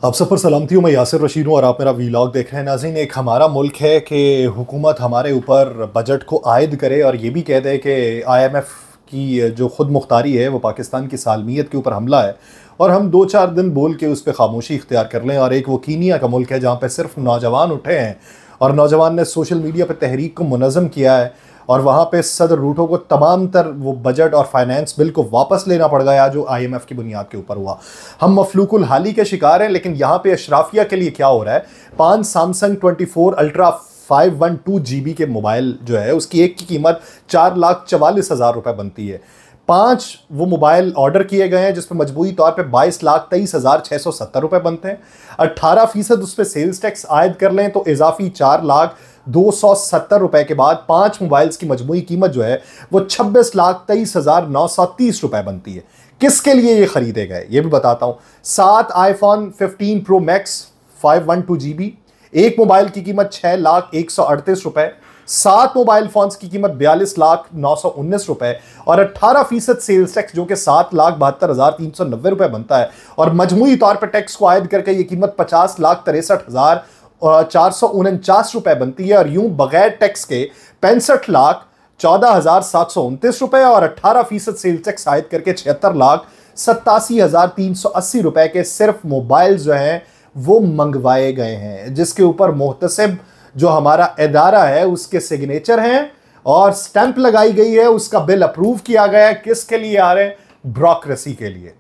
आप सब पर सलामती हूँ। मैं यासिर रशीद हूँ और आप मेरा वीलॉग देख रहे हैं। नाज़रीन, एक हमारा मुल्क है कि हुकूमत हमारे ऊपर बजट को आयद करे और ये भी कह दे कि IMF की जो खुद मुख्तारी है वो पाकिस्तान की सालमियत के ऊपर हमला है, और हम 2-4 दिन बोल के उस पर खामोशी इख्तियार कर लें। और एक वो कीनिया का मुल्क है जहाँ पर सिर्फ नौजवान उठे हैं और नौजवान ने सोशल मीडिया पर तहरीक को मुनज़्ज़म किया है, और वहाँ पे सदर रूटो को तमाम तर वो बजट और फाइनेंस बिल को वापस लेना पड़ गया जो IMF की बुनियाद के ऊपर हुआ। हम मफलूकुल हाली के शिकार हैं। लेकिन यहाँ पे अशराफिया के लिए क्या हो रहा है, 5 सैमसंग 24 अल्ट्रा 512 GB के मोबाइल जो है उसकी एक की कीमत 4,44,000 रुपये बनती है। 5 वो मोबाइल ऑर्डर किए गए हैं जिसपे मजबूरी तौर पे 22,23,670 रुपये बनते हैं। 18% उस पर सेल्स टैक्स आयद कर लें तो इजाफी 4,02,70 रुपए के बाद 5 मोबाइल्स की मजमूई कीमत जो है वो 26,23,930 रुपए बनती है। किसके लिए ये खरीदे गए ये भी बताता हूं। 7 आईफोन 15 प्रो मैक्स 512 GB, एक मोबाइल की कीमत 6,01,38 रुपए, 7 मोबाइल फोन्स की कीमत 42,09,19 रुपए और 18% सेल्स टैक्स जो कि 7,72,390 रुपए बनता है, और मजमूई तौर पर टैक्स को आयद करके ये कीमत 50,63,449 रुपए बनती है। और यूं बगैर टैक्स के 65,14,729 रुपए और 18% सेल्स टैक्स आयद करके 76,87,380 रुपए के सिर्फ मोबाइल जो हैं वो मंगवाए गए हैं, जिसके ऊपर मुहतसिब जो हमारा इदारा है उसके सिग्नेचर हैं और स्टैंप लगाई गई है, उसका बिल अप्रूव किया गया है। किसके लिए आ रहे हैं? ब्यूरोक्रेसी के लिए।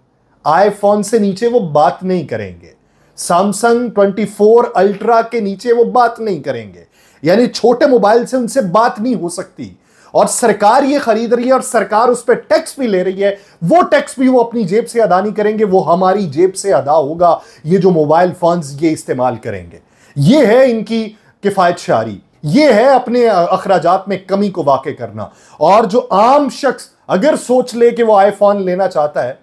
आईफोन से नीचे वो बात नहीं करेंगे, सैमसंग 24 अल्ट्रा के नीचे वो बात नहीं करेंगे, यानी छोटे मोबाइल से उनसे बात नहीं हो सकती। और सरकार ये खरीद रही है और सरकार उस पर टैक्स भी ले रही है। वो टैक्स भी वो अपनी जेब से अदा नहीं करेंगे, वो हमारी जेब से अदा होगा। ये जो मोबाइल फोन्स ये इस्तेमाल करेंगे, ये है इनकी किफायत शारी, ये है अपने अखराजात में कमी को वाक़े करना। और जो आम शख्स अगर सोच ले कि वो आईफोन लेना चाहता है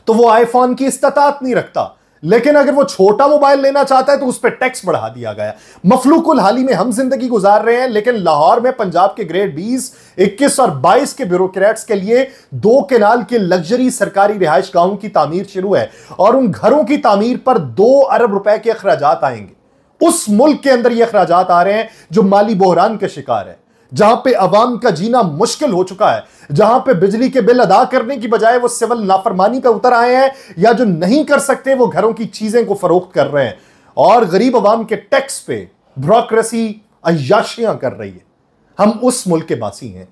तो वो आईफोन की इस्तात नहीं रखता, लेकिन अगर वो छोटा मोबाइल लेना चाहता है तो उस पर टैक्स बढ़ा दिया गया। मफलूकुल हाली में हम जिंदगी गुजार रहे हैं, लेकिन लाहौर में पंजाब के ग्रेड 20, 21 और 22 के ब्यूरोक्रेट्स के लिए 2 केनाल के लग्जरी सरकारी रिहाइश गाहों की तामीर शुरू है, और उन घरों की तामीर पर 2 अरब रुपए के अखराजात आएंगे। उस मुल्क के अंदर ये अखराजात आ रहे हैं जो माली बहरान का शिकार है, जहां पे अवाम का जीना मुश्किल हो चुका है, जहां पे बिजली के बिल अदा करने की बजाय वो सिविल नाफरमानी पे उतर आए हैं, या जो नहीं कर सकते वो घरों की चीजें को फरोख्त कर रहे हैं, और गरीब अवाम के टैक्स पे ब्यूरोक्रेसी अय्याशियां कर रही है। हम उस मुल्क के बासी हैं।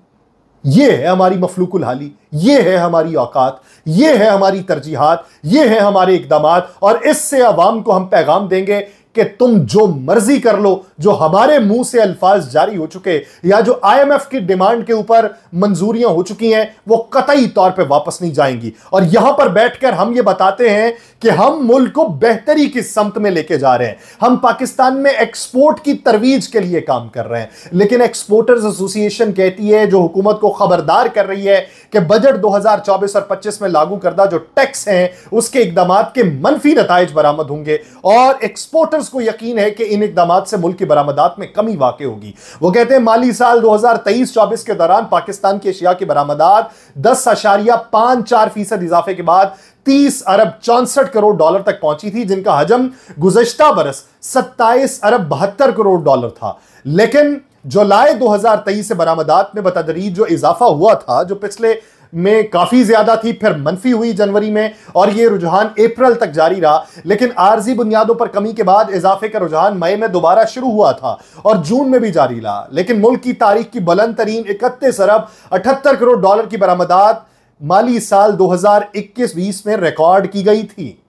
ये है हमारी मफलूकुल हाली, ये है हमारी औकात, ये है हमारी तरजीहात, ये है हमारे इकदामात, और इससे अवाम को हम पैगाम देंगे कि तुम जो मर्जी कर लो। जो हमारे मुंह से अल्फाज जारी हो चुके या जो IMF की डिमांड के ऊपर मंजूरियां हो चुकी हैं वो कतई तौर पे वापस नहीं जाएंगी। और यहां पर बैठकर हम ये बताते हैं कि हम मुल्क को बेहतरी की समत में लेके जा रहे हैं। हम पाकिस्तान में एक्सपोर्ट की तरवीज के लिए काम कर रहे हैं, लेकिन एक्सपोर्टर्स एसोसिएशन कहती है, जो हुकूमत को खबरदार कर रही है कि बजट 2024 और 25 में लागू करदा जो टैक्स हैं उसके इकदामात के मनफी नताइज बरामद होंगे, और एक्सपोर्टर्स को यकीन है कि इन इकदामात से मुल्क की बरामदात में कमी वाक़ई होगी। वो कहते हैं माली साल 2023-24 के दौरान पाकिस्तान की अशिया की बरामदात 10.54% इजाफे के बाद 30 अरब 64 करोड़ डॉलर तक पहुंची थी, जिनका हजम गुज़श्ता बरस 27 अरब 72 करोड़ डॉलर था। लेकिन जुलाई 2023 से बरामदात में बतदरीज जो इजाफा हुआ था, जो पिछले में काफी ज्यादा थी, फिर मनफी हुई जनवरी में, और ये रुझान अप्रैल तक जारी रहा। लेकिन आर्जी बुनियादों पर कमी के बाद इजाफे का रुझान मई में दोबारा शुरू हुआ था और जून में भी जारी रहा। लेकिन मुल्क की तारीख की बुलंद तरीन 31 अरब 78 करोड़ डॉलर की बरामदात माली साल 2021-20 में रिकॉर्ड की गई थी।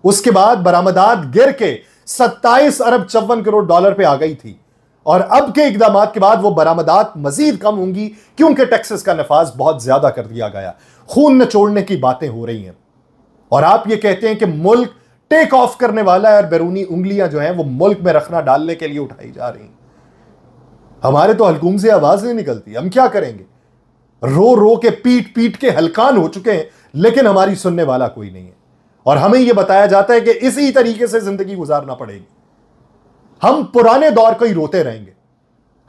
उसके बाद बरामदात गिर के 27 अरब 54 करोड़ डॉलर पे आ गई थी, और अब के इकदामात के बाद वो बरामदात मजीद कम होंगी, क्योंकि टैक्सेस का नफाज बहुत ज्यादा कर दिया गया। खून निचोड़ने की बातें हो रही हैं, और आप ये कहते हैं कि मुल्क टेक ऑफ करने वाला है, और बैरूनी उंगलियां जो हैं वो मुल्क में रखना डालने के लिए उठाई जा रही हैं। हमारे तो हलकूम से आवाज नहीं निकलती, हम क्या करेंगे? रो रो के पीट पीट के हलकान हो चुके हैं, लेकिन हमारी सुनने वाला कोई नहीं है, और हमें यह बताया जाता है कि इसी तरीके से जिंदगी गुजारना पड़ेगी। हम पुराने दौर को ही रोते रहेंगे,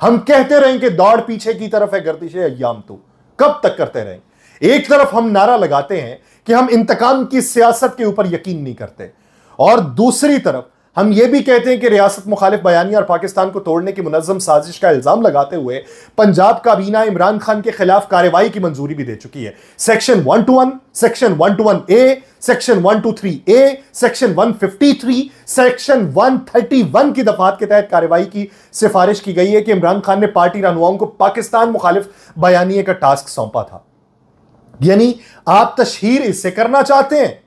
हम कहते रहेंगे दौड़ पीछे की तरफ है गर्दिशे अय्याम, तो कब तक करते रहेंगे? एक तरफ हम नारा लगाते हैं कि हम इंतकाम की सियासत के ऊपर यकीन नहीं करते, और दूसरी तरफ हम ये भी कहते हैं कि रियासत मुखालिफ बयानिया और पाकिस्तान को तोड़ने की मुनज़्ज़म साजिश का इल्जाम लगाते हुए पंजाब काबीना इमरान खान के खिलाफ कार्रवाई की मंजूरी भी दे चुकी है। Section 121, section 121A, section 123A, section 153, section 131 की दफात के तहत कार्रवाई की सिफारिश की गई है कि इमरान खान ने पार्टी रहनुमाओं को पाकिस्तान मुखालिफ बयानिए का टास्क सौंपा था। यानी आप तशहीर इससे करना चाहते हैं।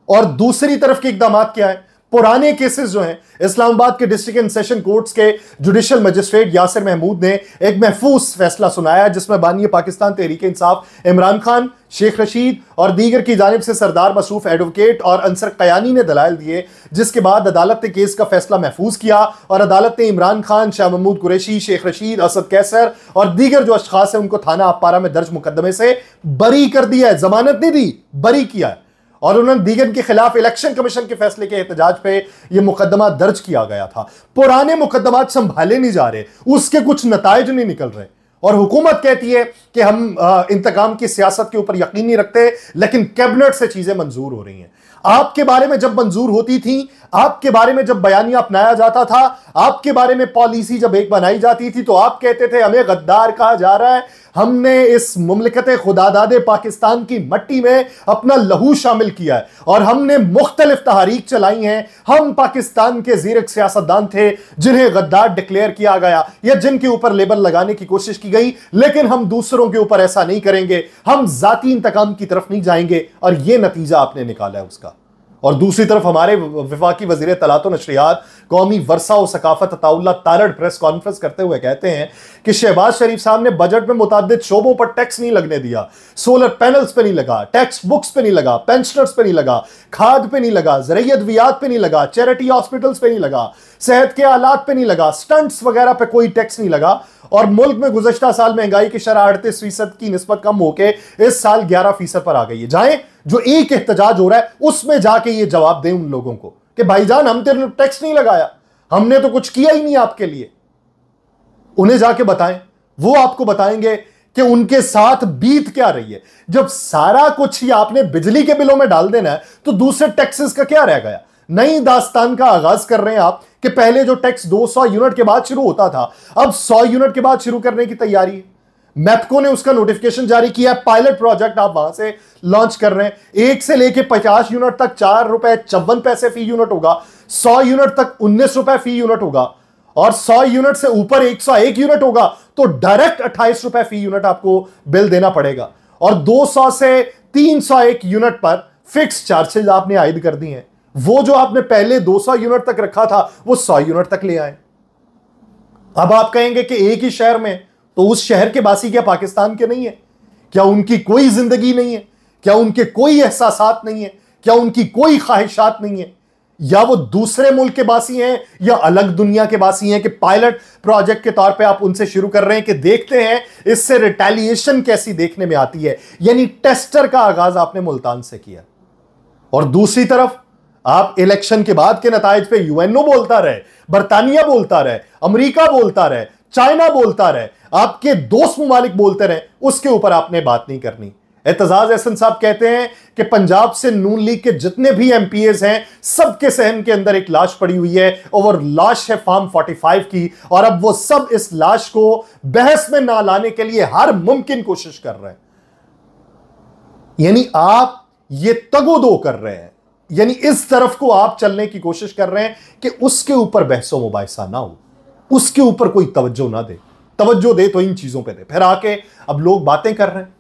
और दूसरी तरफ के इकदाम क्या है? पुराने केसेस जो हैं, इस्लामाबाद के डिस्ट्रिक्ट एंड सेशन कोर्ट्स के जुडिशियल मजिस्ट्रेट यासिर महमूद ने एक महफूज फैसला सुनाया जिसमें बानी पाकिस्तान तहरीक इंसाफ इमरान खान, शेख रशीद और दीगर की जानिब से सरदार मसरूफ एडवोकेट और अंसर कयानी ने दलाइल दिए, जिसके बाद अदालत ने केस का फैसला महफूज किया और अदालत ने इमरान खान, शाह महमूद कुरैशी, शेख रशीद, असद कैसर और दीगर जो अशखास हैं उनको थाना अपारा में दर्ज मुकदमे से बरी कर दिया है। जमानत नहीं दी, बरी किया है। और उन्होंने दीगर के खिलाफ इलेक्शन कमीशन के फैसले के एहतजाज पे यह मुकदमा दर्ज किया गया था। पुराने मुकदमात संभाले नहीं जा रहे, उसके कुछ नताइज नहीं निकल रहे और हुकूमत कहती है कि हम इंतकाम की सियासत के ऊपर यकीन नहीं रखते, लेकिन कैबिनेट से चीजें मंजूर हो रही हैं। आपके बारे में जब मंजूर होती थी, आपके बारे में जब बयानिया अपनाया जाता था, आपके बारे में पॉलिसी जब एक बनाई जाती थी तो आप कहते थे हमें गद्दार कहा जा रहा है, हमने इस मुमलिकत खुदादादे पाकिस्तान की मट्टी में अपना लहू शामिल किया है और हमने मुख्तलिफ तहरीक चलाई हैं। हम पाकिस्तान के ज़ीरक सियासतदान थे जिन्हें गद्दार डिक्लेयर किया गया या जिनके ऊपर लेबल लगाने की कोशिश की गई, लेकिन हम दूसरों के ऊपर ऐसा नहीं करेंगे, हम जाती इंतकाम की तरफ नहीं जाएंगे। और यह नतीजा आपने निकाला है उसका। और दूसरी तरफ हमारे वफाकी वज़ीर तलात व नशरियात कौमी वर्सा व सकाफत अताउल्लाह तारड़ प्रेस कॉन्फ्रेंस करते हुए कहते हैं कि शहबाज शरीफ साहब ने बजट में मुताद्दिद शोबों पर टैक्स नहीं लगने दिया। सोलर पैनल्स पे नहीं लगा, टेक्स्ट बुक्स पे नहीं लगा, पेंशनर्स पे नहीं लगा, खाद पे नहीं लगा, ज़रई अद्वियात पे नहीं लगा, चैरिटी हॉस्पिटल्स पे नहीं लगा, सेहत के आलात पे नहीं लगा, स्टंट्स वगैरह पे कोई टैक्स नहीं लगा। और मुल्क में गुज़श्ता साल महंगाई की शरह 38% की निस्बत कम होकर इस साल 11% पर आ गई है। जाएं जो एक एहतजाज हो रहा है उसमें जाके ये जवाब दें उन लोगों को कि भाईजान हम तेरे टैक्स नहीं लगाया, हमने तो कुछ किया ही नहीं आपके लिए। उन्हें जाके बताएं, वो आपको बताएंगे कि उनके साथ बीत क्या रही है। जब सारा कुछ ही आपने बिजली के बिलों में डाल देना है तो दूसरे टैक्सेस का क्या रह गया? नई दास्तान का आगाज कर रहे हैं आप कि पहले जो टैक्स 200 यूनिट के बाद शुरू होता था अब 100 यूनिट के बाद शुरू करने की तैयारी है। मैप्को ने उसका नोटिफिकेशन जारी किया है, पायलट प्रोजेक्ट आप वहां से लॉन्च कर रहे हैं। 1 से लेके 50 यूनिट तक 4 रुपए 54 पैसे फी यूनिट होगा, 100 यूनिट तक 19 रुपए फी यूनिट होगा और 100 यूनिट से ऊपर 101 यूनिट होगा तो डायरेक्ट 28 रुपए फी यूनिट आपको बिल देना पड़ेगा। और 200 से 301 यूनिट पर फिक्स चार्जेस आपने आयद कर दी हैं। वो जो आपने पहले 200 यूनिट तक रखा था वो 100 यूनिट तक ले आए। अब आप कहेंगे कि एक ही शहर में, तो उस शहर के बासी क्या पाकिस्तान के नहीं है? क्या उनकी कोई जिंदगी नहीं है? क्या उनके कोई एहसासात नहीं है? क्या उनकी कोई ख्वाहिशात नहीं है? या वो दूसरे मुल्क के बासी हैं या अलग दुनिया के बासी हैं कि पायलट प्रोजेक्ट के तौर पे आप उनसे शुरू कर रहे हैं कि देखते हैं इससे रिटेलिएशन कैसी देखने में आती है। यानी टेस्टर का आगाज आपने मुल्तान से किया। और दूसरी तरफ आप इलेक्शन के बाद के नताइज पे यूएनओ बोलता रहे, बरतानिया बोलता रहे, अमेरिका बोलता रहे, चाइना बोलता रहे, आपके दोस्त मुमालिक बोलते रहे, उसके ऊपर आपने बात नहीं करनी। एतजाज एहसन साहब कहते हैं कि पंजाब से नून लीग के जितने भी एमपीएस हैं सबके सहन के अंदर एक लाश पड़ी हुई है और वो लाश है फार्म 45 की, और अब वो सब इस लाश को बहस में ना लाने के लिए हर मुमकिन कोशिश कर रहे हैं। यानी आप ये तगोदो कर रहे हैं, यानी इस तरफ को आप चलने की कोशिश कर रहे हैं कि उसके ऊपर बहसो मुबाहिसा ना हो, उसके ऊपर कोई तवज्जो ना दे। तवज्जो दे तो इन चीजों पे दे। फिर आके अब लोग बातें कर रहे हैं,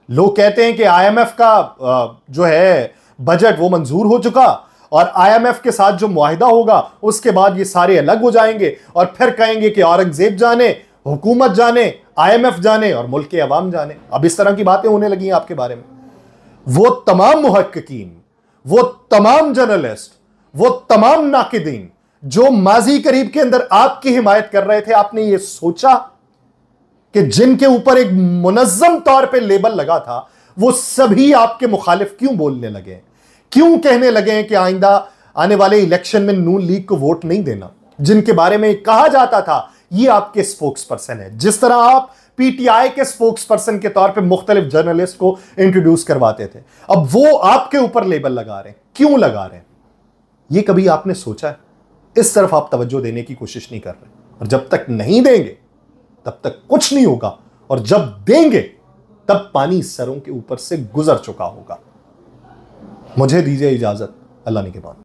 लोग कहते हैं कि आईएमएफ का जो है बजट वो मंजूर हो चुका और आईएमएफ के साथ जो मुआहिदा होगा उसके बाद ये सारे अलग हो जाएंगे और फिर कहेंगे कि औरंगजेब जाने, हुकूमत जाने, आईएमएफ जाने और मुल्क के अवाम जाने। अब इस तरह की बातें होने लगी हैं आपके बारे में। वो तमाम मुहक्किकीन, वो तमाम जर्नलिस्ट, वो तमाम नाकिदीन जो माजी करीब के अंदर आपकी हिमायत कर रहे थे, आपने ये सोचा कि जिनके ऊपर एक मुनज़्ज़म तौर पे लेबल लगा था वो सभी आपके मुखालिफ क्यों बोलने लगे, क्यों कहने लगे हैं कि आइंदा आने वाले इलेक्शन में नून लीग को वोट नहीं देना? जिनके बारे में कहा जाता था ये आपके स्पोक्स पर्सन है, जिस तरह आप पीटीआई के स्पोक्स पर्सन के तौर पे मुख्तलिफ जर्नलिस्ट को इंट्रोड्यूस करवाते थे, अब वो आपके ऊपर लेबल लगा रहे हैं। क्यों लगा रहे हैं? ये कभी आपने सोचा है? इस तरफ आप तवज्जो देने की कोशिश नहीं कर रहे, और जब तक नहीं देंगे तब तक कुछ नहीं होगा, और जब देंगे तब पानी सरों के ऊपर से गुजर चुका होगा। मुझे दीजिए इजाजत, अल्लाह ने के बाद।